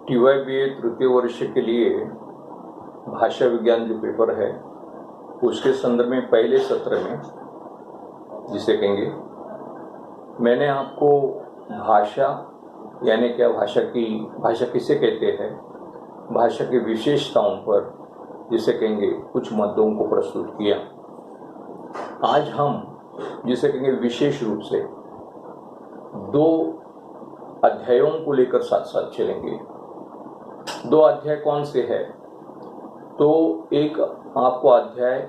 TYBA तृतीय वर्ष के लिए भाषा विज्ञान जो पेपर है उसके संदर्भ में पहले सत्र में, जिसे कहेंगे, मैंने आपको भाषा यानी क्या, भाषा किसे कहते हैं, भाषा की विशेषताओं पर, जिसे कहेंगे, कुछ मुद्दों को प्रस्तुत किया। आज हम जिसे कहेंगे विशेष रूप से दो अध्यायों को लेकर साथ साथ चलेंगे। दो अध्याय कौन से हैं? तो एक आपको अध्याय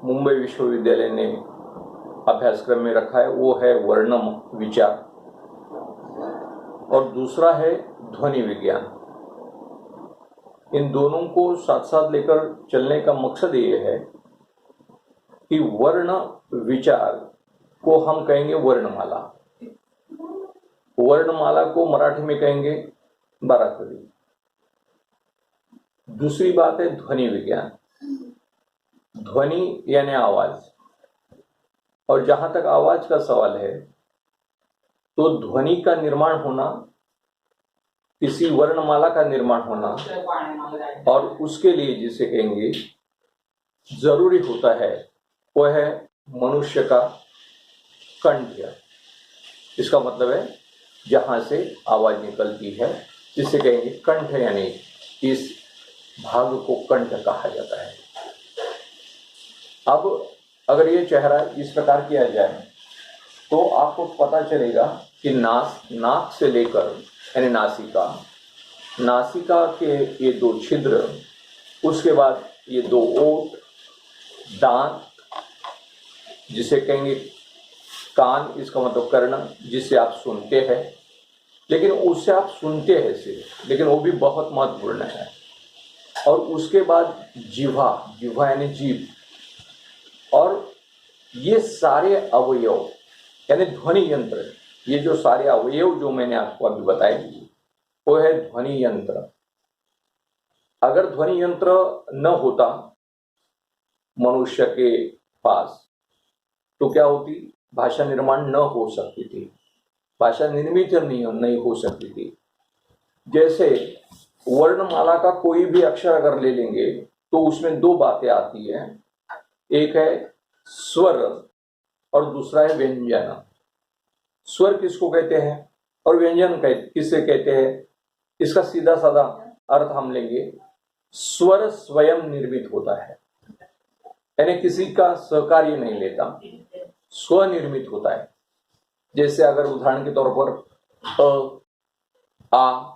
मुंबई विश्वविद्यालय ने अभ्यासक्रम में रखा है, वो है वर्णम विचार, और दूसरा है ध्वनि विज्ञान। इन दोनों को साथ साथ लेकर चलने का मकसद ये है कि वर्ण विचार को हम कहेंगे वर्णमाला, वर्णमाला को मराठी में कहेंगे बाराखडी। दूसरी बात है ध्वनि विज्ञान, ध्वनि यानी आवाज, और जहां तक आवाज का सवाल है तो ध्वनि का निर्माण होना, किसी वर्णमाला का निर्माण होना, और उसके लिए जिसे कहेंगे जरूरी होता है वो है मनुष्य का कंठ। इसका मतलब है जहां से आवाज निकलती है, जिसे कहेंगे कंठ, यानी इस भाग को कंठ कहा जाता है। अब अगर ये चेहरा इस प्रकार किया जाए तो आपको पता चलेगा कि नाक से लेकर यानी नासिका के ये दो छिद्र, उसके बाद ये दो ओठ, दांत जिसे कहेंगे कान, इसका मतलब कर्ण, जिससे आप सुनते हैं, लेकिन उससे आप सुनते हैं सिर्फ, लेकिन वो भी बहुत महत्वपूर्ण है। और उसके बाद जिह्वा यानी जीभ, और ये सारे अवयव यानी ध्वनि यंत्र, ये जो सारे अवयव जो मैंने आपको अभी बताए वो है ध्वनि यंत्र। अगर ध्वनि यंत्र न होता मनुष्य के पास तो क्या होती? भाषा निर्माण न हो सकती थी, भाषा निर्मित नहीं हो सकती थी। जैसे वर्णमाला का कोई भी अक्षर अगर ले लेंगे तो उसमें दो बातें आती हैं, एक है स्वर और दूसरा है व्यंजन। स्वर किसको कहते हैं और व्यंजन किससे कहते हैं? इसका सीधा साधा अर्थ हम लेंगे, स्वर स्वयं निर्मित होता है, यानी किसी का सहकार्य नहीं लेता, स्वनिर्मित होता है। जैसे अगर उदाहरण के तौर पर अ, आ,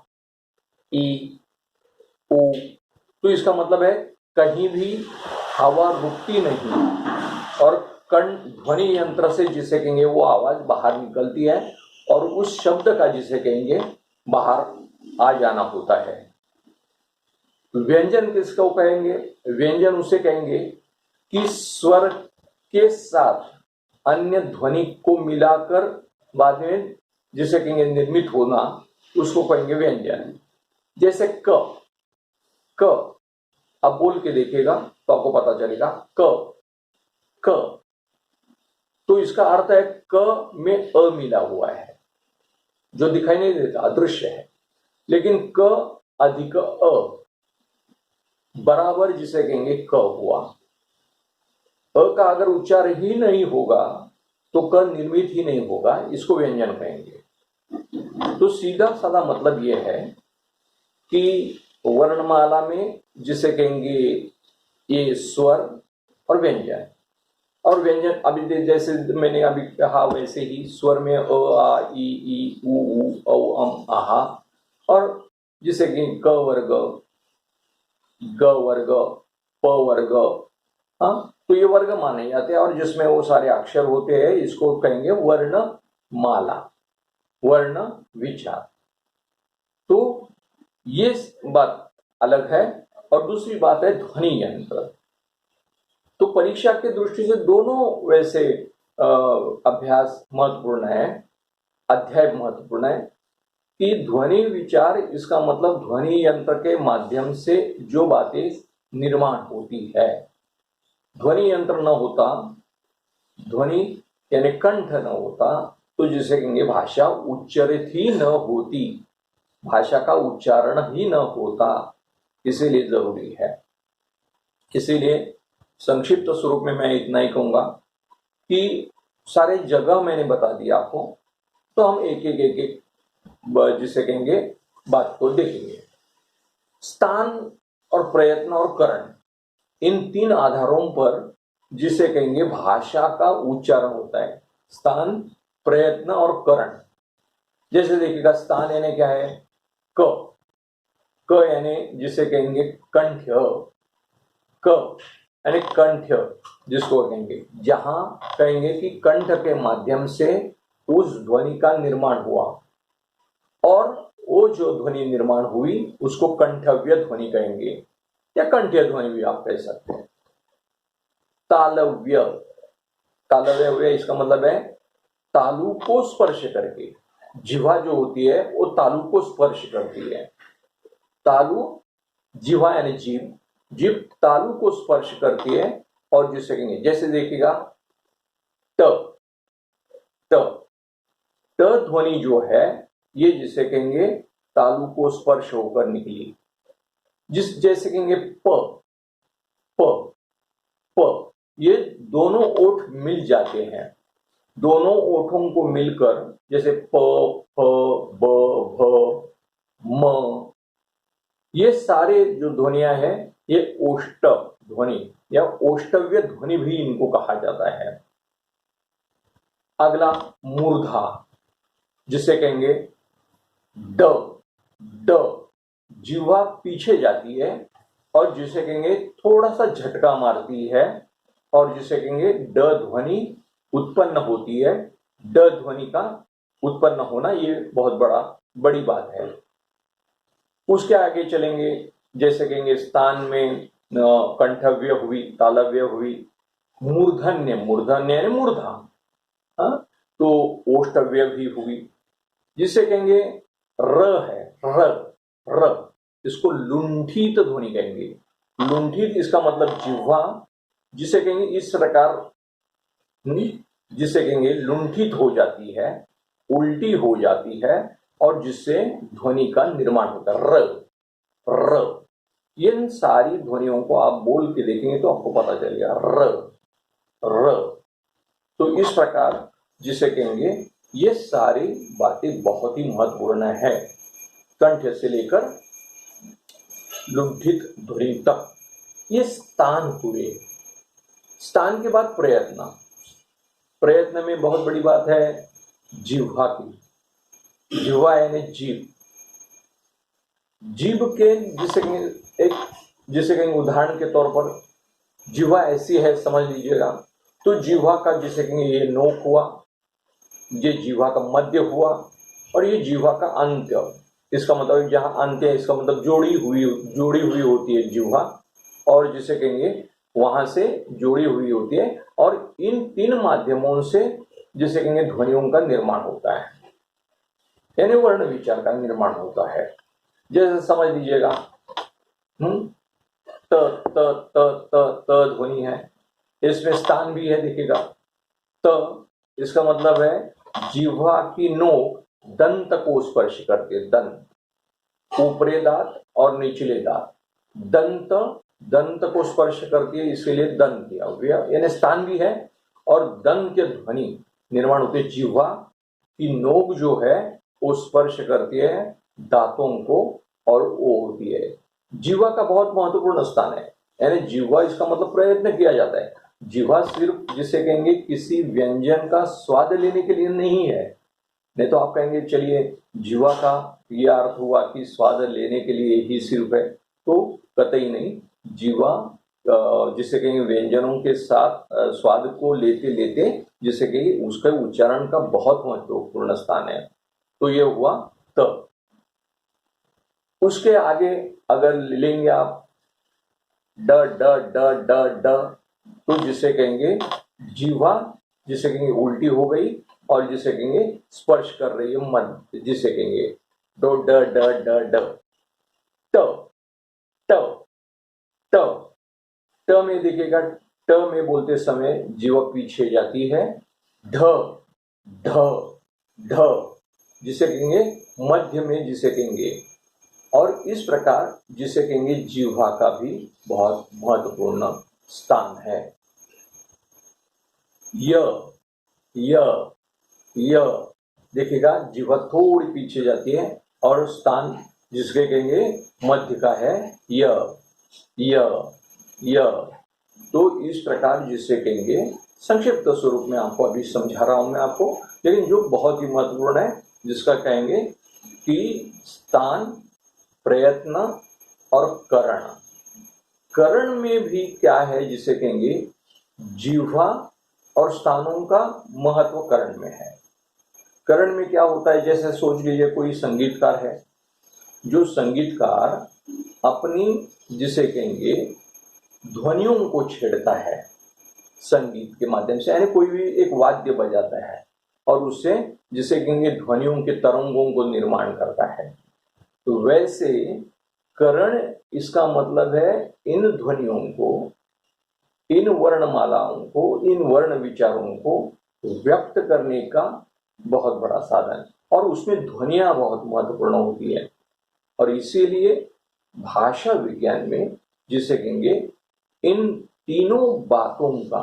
ई, उ, तो इसका मतलब है कहीं भी हवा रुकती नहीं और कण ध्वनि यंत्र से जिसे कहेंगे वो आवाज बाहर निकलती है और उस शब्द का जिसे कहेंगे बाहर आ जाना होता है। व्यंजन किसको कहेंगे? व्यंजन उसे कहेंगे कि स्वर के साथ अन्य ध्वनि को मिलाकर बाद में जिसे कहेंगे निर्मित होना, उसको कहेंगे व्यंजन। जैसे क अब बोल के देखिएगा तो आपको पता चलेगा क, तो इसका अर्थ है क में अ मिला हुआ है, जो दिखाई नहीं देता, अदृश्य है, लेकिन क अधिक अ बराबर जिसे कहेंगे क हुआ। अ का अगर उच्चार ही नहीं होगा तो क निर्मित ही नहीं होगा, इसको व्यंजन कहेंगे। तो सीधा साधा मतलब यह है कि वर्णमाला में जिसे कहेंगे ये स्वर और व्यंजन, और व्यंजन अभी जैसे मैंने अभी कहा वैसे ही स्वर में अ, आ, ई, उ, औ, आहा, और जिसे कि क वर्ग, ग वर्ग, प वर्ग, हाँ, तो ये वर्ग माने जाते हैं, और जिसमें वो सारे अक्षर होते हैं इसको कहेंगे वर्णमाला, वर्ण विचार। तो ये बात अलग है। और दूसरी बात है ध्वनि यंत्र। तो परीक्षा की दृष्टि से दोनों वैसे अभ्यास महत्वपूर्ण है, अध्याय महत्वपूर्ण है कि ध्वनि विचार, इसका मतलब ध्वनि यंत्र के माध्यम से जो बातें निर्माण होती है। ध्वनि यंत्र न होता, ध्वनि यानी कंठ न होता, तो जिसे कहेंगे भाषा उच्चरित ही न होती। भाषा का उच्चारण ही न होता, इसीलिए जरूरी है। इसीलिए संक्षिप्त स्वरूप में मैं इतना ही कहूंगा कि सारे जगह मैंने बता दिया आपको, तो हम एक जिसे कहेंगे बात को देखेंगे। स्थान और प्रयत्न और करण, इन तीन आधारों पर जिसे कहेंगे भाषा का उच्चारण होता है। स्थान, प्रयत्न और करण। जैसे देखिएगा, स्थान यानी क्या है? क। क यानी जिसे कहेंगे कंठ। क यानी कंठ, जिसको कहेंगे, जहां कहेंगे कि कंठ के माध्यम से उस ध्वनि का निर्माण हुआ, और वो जो ध्वनि निर्माण हुई उसको कंठव्य ध्वनि कहेंगे, या कंठ्य ध्वनि भी आप कह सकते हैं। तालव्य, तालव्य इसका मतलब है तालु को स्पर्श करके। जिह्वा जो होती है वो तालु को स्पर्श करती है। तालु, जिह्वा यानी जीभ, जीभ तालु को स्पर्श करती है, और जिसे कहेंगे, जैसे देखिएगा त, त, त ध्वनि जो है ये जिसे कहेंगे तालु को स्पर्श होकर निकली। जैसे कहेंगे प, प, प, ये दोनों ओठ मिल जाते हैं। दोनों ओठों को मिलकर जैसे प, फ, ब, भ, म, ये सारे जो ध्वनियां हैं ये ओष्ठ ध्वनि या ओष्ठव्य ध्वनि भी इनको कहा जाता है। अगला मूर्धा, जिसे कहेंगे ड, ड, जिह्वा पीछे जाती है और जिसे कहेंगे थोड़ा सा झटका मारती है, और जिसे कहेंगे ड ध्वनि उत्पन्न होती है। ड ध्वनि का उत्पन्न होना ये बहुत बड़ी बात है। उसके आगे चलेंगे, जैसे कहेंगे स्थान में कंठव्य हुई, तालव्य हुई, मूर्धन्य, मूर्धन्य यानी मूर्धा, तो ओष्ठव्य भी हुई, जिसे कहेंगे र है, र, र, इसको लुंठित ध्वनि कहेंगे। लुंठित इसका मतलब जिह्वा, जिसे कहेंगे इस प्रकार, जिसे कहेंगे लुंठित हो जाती है, उल्टी हो जाती है, और जिससे ध्वनि का निर्माण होता है। र, र, इन सारी ध्वनियों को आप बोल के देखेंगे तो आपको पता चलेगा। र, र, तो इस प्रकार जिसे कहेंगे ये सारी बातें बहुत ही महत्वपूर्ण है, कंठ से लेकर लुंठित ध्वनि तक। ये स्थान हुए। स्थान के बाद प्रयत्न। प्रयत्न में बहुत बड़ी बात है जिह्वा की। जिह्वा यानी जीभ। जीभ के जिसे कहेंगे उदाहरण के तौर पर, जिह्वा ऐसी है समझ लीजिएगा, तो जिह्वा का जिसे कहेंगे ये नोक हुआ, ये जिह्वा का मध्य हुआ, और ये जिह्वा का अंत्य। इसका मतलब जहां अंत्य है, इसका मतलब जोड़ी हुई होती है जिह्वा, और जिसे कहेंगे वहां से जोड़ी हुई होती है, और इन तीन माध्यमों से जिसे कहेंगे ध्वनियों का निर्माण होता है, यानी वर्ण विचार का निर्माण होता है। जैसे समझ लीजिएगा, त त त त त ध्वनि है, इसमें स्थान भी है, देखिएगा त, इसका मतलब है जिह्वा की नोक दंत को स्पर्श करती है। दंत, ऊपरी दांत और निचले दांत, दंत, दंत को स्पर्श करती है, इसके लिए दंत दिया हुआ, यानी स्थान भी है, और दंत के ध्वनि निर्माण होती है। जिह्वा की नोक जो है वो स्पर्श करती है दांतों को, और वो होती है। जिह्वा का बहुत महत्वपूर्ण स्थान है, यानी जिह्वा, इसका मतलब प्रयत्न किया जाता है। जिह्वा सिर्फ जिसे कहेंगे किसी व्यंजन का स्वाद लेने के लिए नहीं है, नहीं तो आप कहेंगे चलिए जिह्वा का ये अर्थ हुआ कि स्वाद लेने के लिए ही सिर्फ है, तो कतई नहीं। जिह्वा जिसे कहेंगे व्यंजनों के साथ स्वाद को लेते लेते जिसे कहेंगे उसके उच्चारण का बहुत महत्वपूर्ण स्थान है। तो ये हुआ त। उसके आगे अगर लेंगे आप ड ड ड ड ड, तो जिसे कहेंगे जिह्वा जिसे कहेंगे उल्टी हो गई, और जिसे कहेंगे स्पर्श कर रही है मध्य, जिसे कहेंगे डो ड ड ड ड। ट, ट, ट, ट में देखिएगा, ट में बोलते समय जीवा पीछे जाती है। ढ, ढ, ढ, जिसे कहेंगे मध्य में, जिसे कहेंगे, और इस प्रकार जिसे कहेंगे जिह्वा का भी बहुत महत्वपूर्ण स्थान है। य य य देखिएगा, जिह्वा थोड़ी पीछे जाती है और स्थान जिसके कहेंगे मध्य का है य य य। तो इस प्रकार जिसे कहेंगे, संक्षिप्त स्वरूप में आपको अभी समझा रहा हूं मैं आपको, लेकिन जो बहुत ही महत्वपूर्ण है, जिसका कहेंगे कि स्थान, प्रयत्न और करण। करण में भी क्या है, जिसे कहेंगे जिह्वा और स्थानों का महत्व करण में है। करण में क्या होता है, जैसे सोच लीजिए कोई संगीतकार है, जो संगीतकार अपनी जिसे कहेंगे ध्वनियों को छेड़ता है संगीत के माध्यम से, यानी कोई भी एक वाद्य बजाता है और उससे जिसे कहेंगे ध्वनियों के तरंगों को निर्माण करता है। तो वैसे करण, इसका मतलब है इन ध्वनियों को, इन वर्णमालाओं को, इन वर्ण विचारों को व्यक्त करने का बहुत बड़ा साधन, और उसमें ध्वनियां बहुत महत्वपूर्ण होती है। और इसीलिए भाषा विज्ञान में जिसे कहेंगे इन तीनों बातों का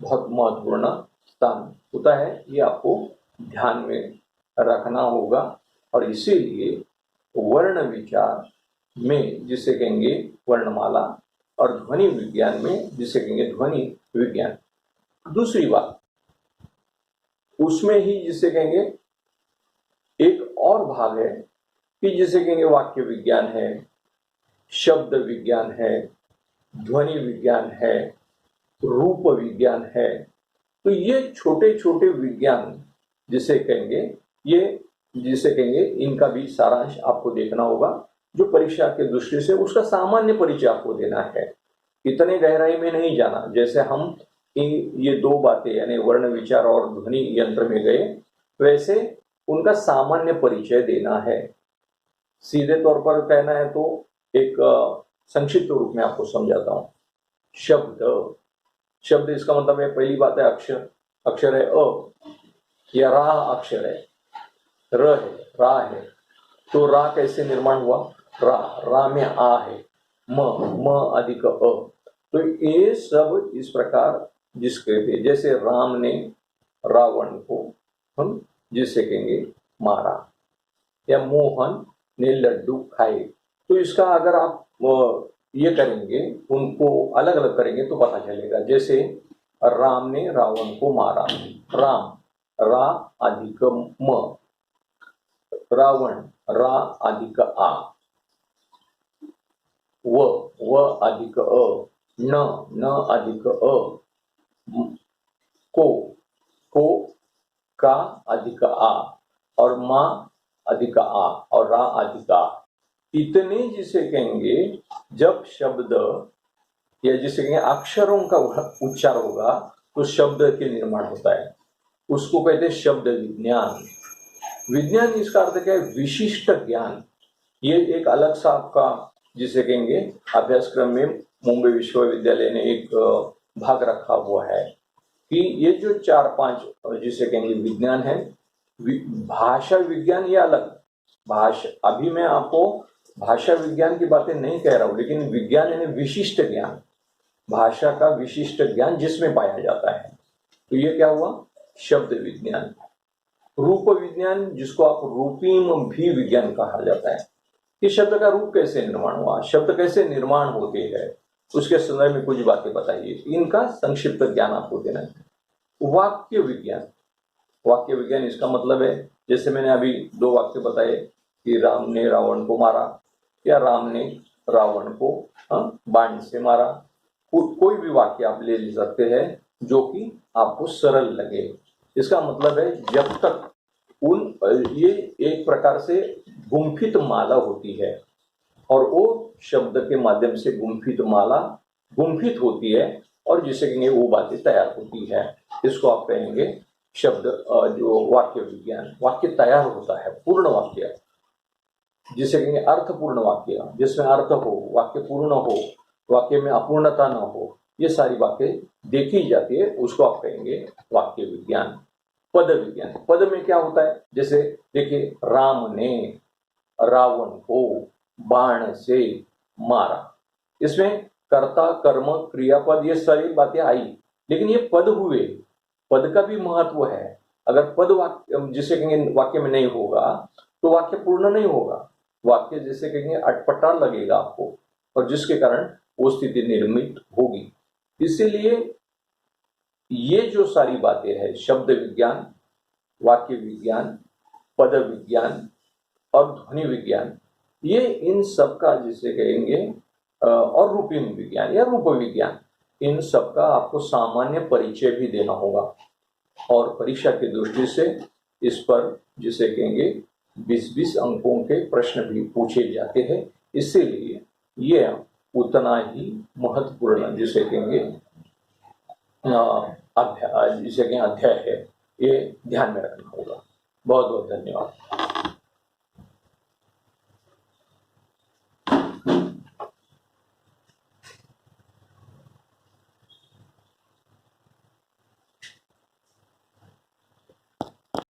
बहुत महत्वपूर्ण स्थान होता है, ये आपको ध्यान में रखना होगा। और इसीलिए वर्ण विचार में जिसे कहेंगे वर्णमाला, और ध्वनि विज्ञान में जिसे कहेंगे ध्वनि विज्ञान। दूसरी बात, उसमें ही जिसे कहेंगे एक और भाग है कि जिसे कहेंगे वाक्य विज्ञान है, शब्द विज्ञान है, ध्वनि विज्ञान है, रूप विज्ञान है। तो ये छोटे छोटे विज्ञान जिसे कहेंगे, ये जिसे कहेंगे इनका भी सारांश आपको देखना होगा, जो परीक्षा के दृष्टि से उसका सामान्य परिचय आपको देना है, इतने गहराई में नहीं जाना। जैसे हम ये दो बातें यानी वर्ण विचार और ध्वनि यंत्र में गए, वैसे उनका सामान्य परिचय देना है। सीधे तौर पर कहना है तो एक संक्षिप्त रूप में आपको समझाता हूं। शब्द, शब्द इसका मतलब है, पहली बात है अक्षर, अक्षर है अ, या रा अक्षर है, र है, रा है। तो रा कैसे निर्माण हुआ, रा, रा में आ है, म अधिक अ। तो ये सब इस प्रकार जिसके थे, जैसे राम ने रावण को हम जिसे कहेंगे मारा, या मोहन ने लड्डू खाए। तो इसका अगर आप ये करेंगे, उनको अलग अलग करेंगे तो पता चलेगा। जैसे राम ने रावण को मारा, राम, रा अधिक म, रावण, रा अधिक आ, व अधिक अ, न अधिक अ, को का अधिक आ, और मा अधिक आ, और रा अधिक आ। इतने जिसे कहेंगे जब शब्द या जिसे कहेंगे अक्षरों का उच्चार होगा तो शब्द के निर्माण होता है, उसको कहते हैं शब्द विज्ञान। विज्ञान इसका अर्थ क्या है, विशिष्ट ज्ञान। ये एक अलग सा आपका जिसे कहेंगे अभ्यासक्रम में मुंबई विश्वविद्यालय ने एक भाग रखा हुआ है कि ये जो 4-5 जिसे कहेंगे विज्ञान है, भाषा विज्ञान ये अलग भाषा, अभी मैं आपको भाषा विज्ञान की बातें नहीं कह रहा हूं, लेकिन विज्ञान यानी विशिष्ट ज्ञान, भाषा का विशिष्ट ज्ञान जिसमें पाया जाता है। तो ये क्या हुआ, शब्द विज्ञान। रूप विज्ञान, जिसको आप रूपीम भी विज्ञान कहा जाता है, कि शब्द का रूप कैसे निर्माण हुआ, शब्द कैसे निर्माण होते हैं, उसके संदर्भ में कुछ बातें बताइए, इनका संक्षिप्त ज्ञान आपको देना है। वाक्य विज्ञान, वाक्य विज्ञान इसका मतलब है, जैसे मैंने अभी 2 वाक्य बताए कि राम ने रावण को मारा, या राम ने रावण को बाण से मारा। कोई भी वाक्य आप ले सकते हैं जो कि आपको सरल लगे। इसका मतलब है जब तक ये एक प्रकार से गुम्फित माला होती है, और वो शब्द के माध्यम से गुम्फित माला गुम्फित होती है, और जिसे कहेंगे वो बातें तैयार होती है, इसको आप कहेंगे शब्द जो वाक्य विज्ञान। वाक्य तैयार होता है, पूर्ण वाक्य जिसे कहेंगे अर्थपूर्ण वाक्य, जिसमें अर्थ हो, वाक्य पूर्ण हो, वाक्य में अपूर्णता न हो, ये सारी बातें देखी जाती है, उसको आप कहेंगे वाक्य विज्ञान। पद विज्ञान, पद में क्या होता है, जैसे देखिए राम ने रावण को बाण से मारा, इसमें कर्ता कर्म क्रियापद ये सारी बातें आई, लेकिन ये पद हुए, पद का भी महत्व है। अगर पद वाक्य जिसे कहेंगे वाक्य में नहीं होगा तो वाक्य पूर्ण नहीं होगा, वाक्य जिसे कहेंगे अटपटा लगेगा आपको, और जिसके कारण वो स्थिति निर्मित होगी। इसीलिए ये जो सारी बातें हैं, शब्द विज्ञान, वाक्य विज्ञान, पद विज्ञान और ध्वनि विज्ञान, ये इन सब का जिसे कहेंगे और रूपिम विज्ञान या रूप विज्ञान, इन सब का आपको सामान्य परिचय भी देना होगा। और परीक्षा की दृष्टि से इस पर जिसे कहेंगे 20-20 अंकों के प्रश्न भी पूछे जाते हैं, इसीलिए ये उतना ही महत्वपूर्ण जिसे कहेंगे अध्याय है, ये ध्यान में रखना होगा। बहुत बहुत धन्यवाद।